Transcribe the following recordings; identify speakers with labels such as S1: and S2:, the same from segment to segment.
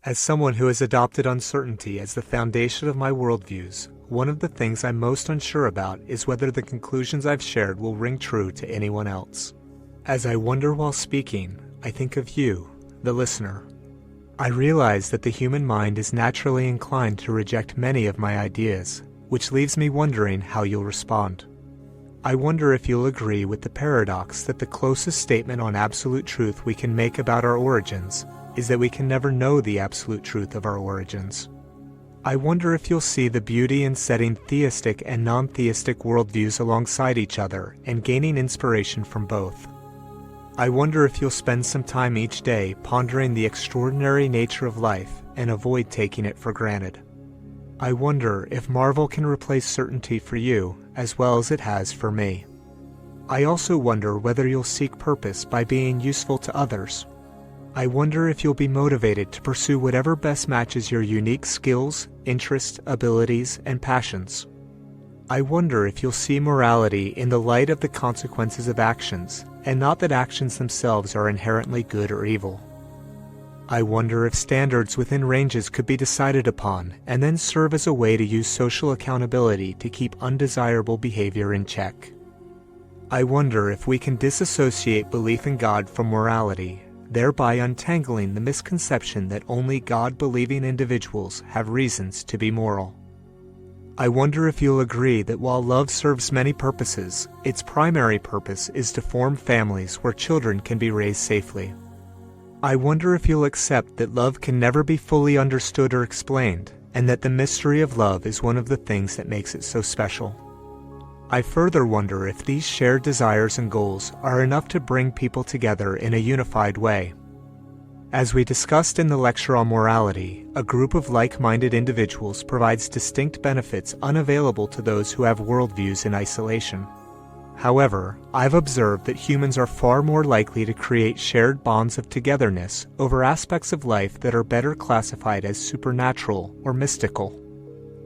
S1: As someone who has adopted uncertainty as the foundation of my worldviews, one of the things I'm most unsure about is whether the conclusions I've shared will ring true to anyone else. As I wonder while speaking, I think of you, the listener. I realize that the human mind is naturally inclined to reject many of my ideas, which leaves me wondering how you'll respond. I wonder if you'll agree with the paradox that the closest statement on absolute truth we can make about our origins is that we can never know the absolute truth of our origins. I wonder if you'll see the beauty in setting theistic and non-theistic worldviews alongside each other and gaining inspiration from both. I wonder if you'll spend some time each day pondering the extraordinary nature of life and avoid taking it for granted. I wonder if marvel can replace certainty for you as well as it has for me. I also wonder whether you'll seek purpose by being useful to others. I wonder if you'll be motivated to pursue whatever best matches your unique skills, interests, abilities, and passions. I wonder if you'll see morality in the light of the consequences of actions, and not that actions themselves are inherently good or evil. I wonder if standards within ranges could be decided upon and then serve as a way to use social accountability to keep undesirable behavior in check. I wonder if we can disassociate belief in God from morality, thereby untangling the misconception that only God-believing individuals have reasons to be moral. I wonder if you'll agree that while love serves many purposes, its primary purpose is to form families where children can be raised safely. I wonder if you'll accept that love can never be fully understood or explained, and that the mystery of love is one of the things that makes it so special. I further wonder if these shared desires and goals are enough to bring people together in a unified way. As we discussed in the lecture on morality, a group of like-minded individuals provides distinct benefits unavailable to those who have worldviews in isolation. However, I've observed that humans are far more likely to create shared bonds of togetherness over aspects of life that are better classified as supernatural or mystical.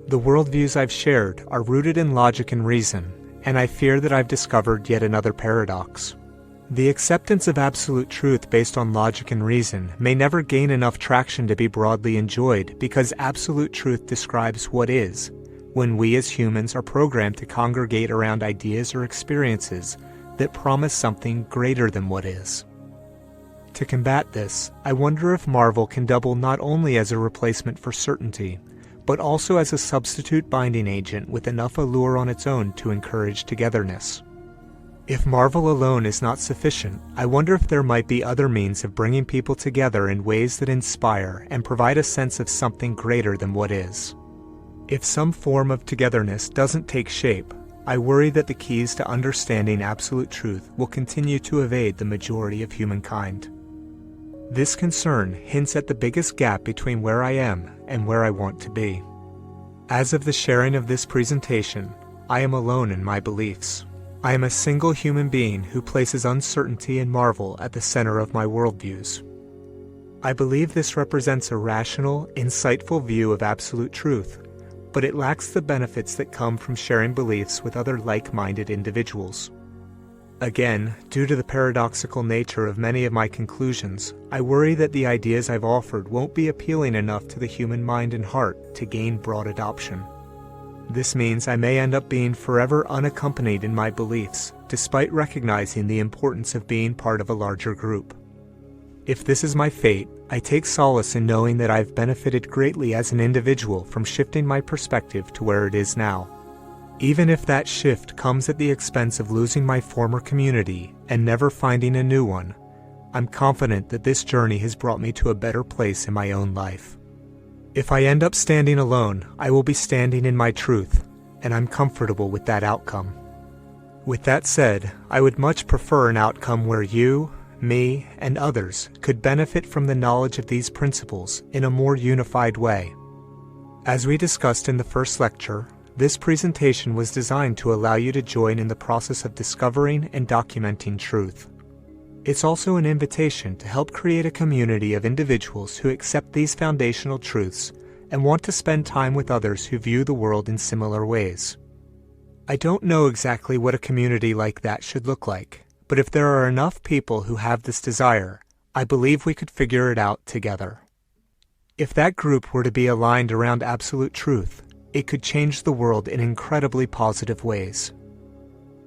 S1: The worldviews I've shared are rooted in logic and reason, and I fear that I've discovered yet another paradox. The acceptance of absolute truth based on logic and reason may never gain enough traction to be broadly enjoyed because absolute truth describes what is, when we as humans are programmed to congregate around ideas or experiences that promise something greater than what is. To combat this, I wonder if marvel can double not only as a replacement for certainty, but also as a substitute binding agent with enough allure on its own to encourage togetherness. If marvel alone is not sufficient, I wonder if there might be other means of bringing people together in ways that inspire and provide a sense of something greater than what is. If some form of togetherness doesn't take shape, I worry that the keys to understanding absolute truth will continue to evade the majority of humankind. This concern hints at the biggest gap between where I am and where I want to be. As of the sharing of this presentation, I am alone in my beliefs. I am a single human being who places uncertainty and marvel at the center of my worldviews. I believe this represents a rational, insightful view of absolute truth, but it lacks the benefits that come from sharing beliefs with other like-minded individuals. Again, due to the paradoxical nature of many of my conclusions, I worry that the ideas I've offered won't be appealing enough to the human mind and heart to gain broad adoption. This means I may end up being forever unaccompanied in my beliefs, despite recognizing the importance of being part of a larger group. If this is my fate, I take solace in knowing that I've benefited greatly as an individual from shifting my perspective to where it is now. Even if that shift comes at the expense of losing my former community and never finding a new one, I'm confident that this journey has brought me to a better place in my own life. If I end up standing alone, I will be standing in my truth, and I'm comfortable with that outcome. With that said, I would much prefer an outcome where you, me, and others could benefit from the knowledge of these principles in a more unified way. As we discussed in the first lecture, this presentation was designed to allow you to join in the process of discovering and documenting truth. It's also an invitation to help create a community of individuals who accept these foundational truths and want to spend time with others who view the world in similar ways. I don't know exactly what a community like that should look like, but if there are enough people who have this desire, I believe we could figure it out together. If that group were to be aligned around absolute truth, it could change the world in incredibly positive ways.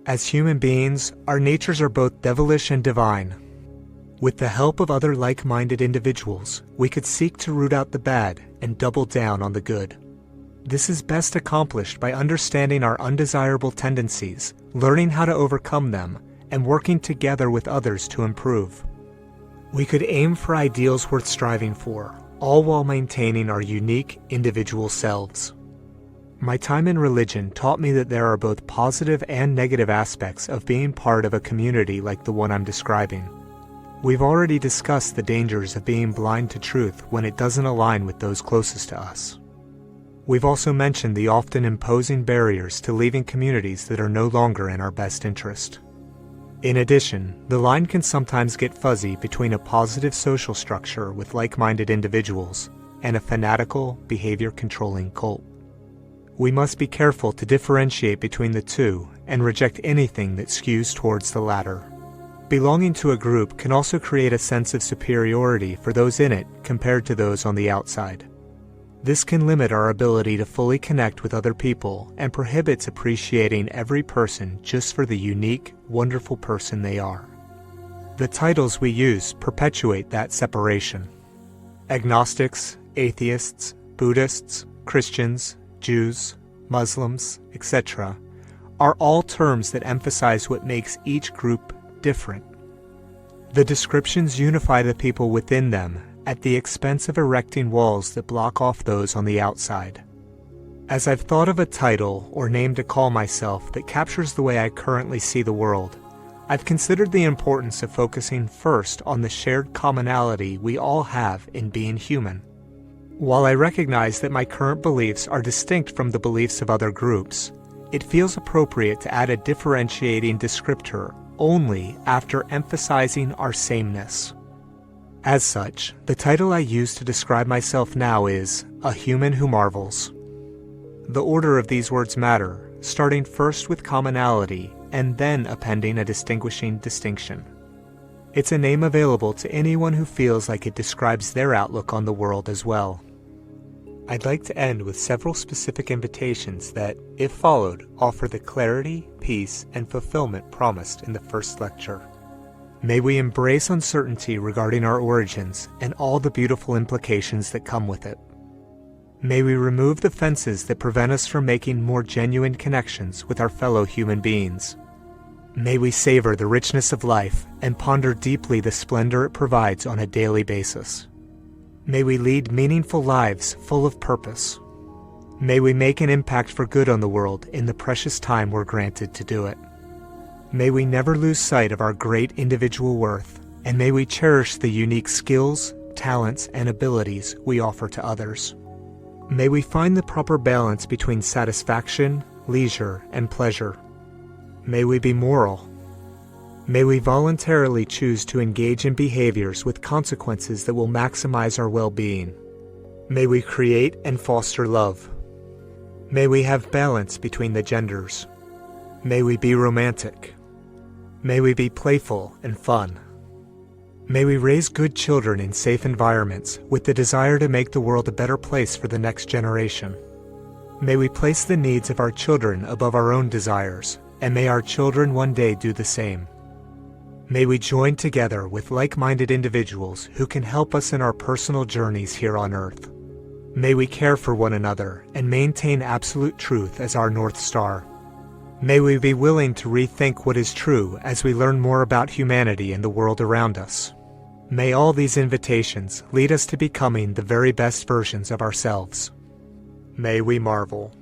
S1: As human beings, our natures are both devilish and divine. With the help of other like-minded individuals, we could seek to root out the bad and double down on the good. This is best accomplished by understanding our undesirable tendencies, learning how to overcome them, and working together with others to improve. We could aim for ideals worth striving for, all while maintaining our unique individual selves. My time in religion taught me that there are both positive and negative aspects of being part of a community like the one I'm describing. We've already discussed the dangers of being blind to truth when it doesn't align with those closest to us. We've also mentioned the often imposing barriers to leaving communities that are no longer in our best interest. In addition, the line can sometimes get fuzzy between a positive social structure with like-minded individuals and a fanatical, behavior-controlling cult. We must be careful to differentiate between the two and reject anything that skews towards the latter. Belonging to a group can also create a sense of superiority for those in it compared to those on the outside. This can limit our ability to fully connect with other people and prohibits appreciating every person just for the unique, wonderful person they are. The titles we use perpetuate that separation. Agnostics, atheists, Buddhists, Christians, Jews, Muslims, etc. are all terms that emphasize what makes each group different. The descriptions unify the people within them at the expense of erecting walls that block off those on the outside. As I've thought of a title or name to call myself that captures the way I currently see the world, I've considered the importance of focusing first on the shared commonality we all have in being human. While I recognize that my current beliefs are distinct from the beliefs of other groups, it feels appropriate to add a differentiating descriptor only after emphasizing our sameness. As such, the title I use to describe myself now is A Human Who Marvels. The order of these words matter, starting first with commonality and then appending a distinguishing distinction. It's a name available to anyone who feels like it describes their outlook on the world as well. I'd like to end with several specific invitations that, if followed, offer the clarity, peace, and fulfillment promised in the first lecture. May we embrace uncertainty regarding our origins and all the beautiful implications that come with it. May we remove the fences that prevent us from making more genuine connections with our fellow human beings. May we savor the richness of life and ponder deeply the splendor it provides on a daily basis. May we lead meaningful lives full of purpose. May we make an impact for good on the world in the precious time we're granted to do it. May we never lose sight of our great individual worth, and may we cherish the unique skills, talents, and abilities we offer to others. May we find the proper balance between satisfaction, leisure, and pleasure. May we be moral. May we voluntarily choose to engage in behaviors with consequences that will maximize our well-being. May we create and foster love. May we have balance between the genders. May we be romantic. May we be playful and fun. May we raise good children in safe environments with the desire to make the world a better place for the next generation. May we place the needs of our children above our own desires, and may our children one day do the same. May we join together with like-minded individuals who can help us in our personal journeys here on Earth. May we care for one another and maintain absolute truth as our North Star. May we be willing to rethink what is true as we learn more about humanity and the world around us. May all these invitations lead us to becoming the very best versions of ourselves. May we marvel.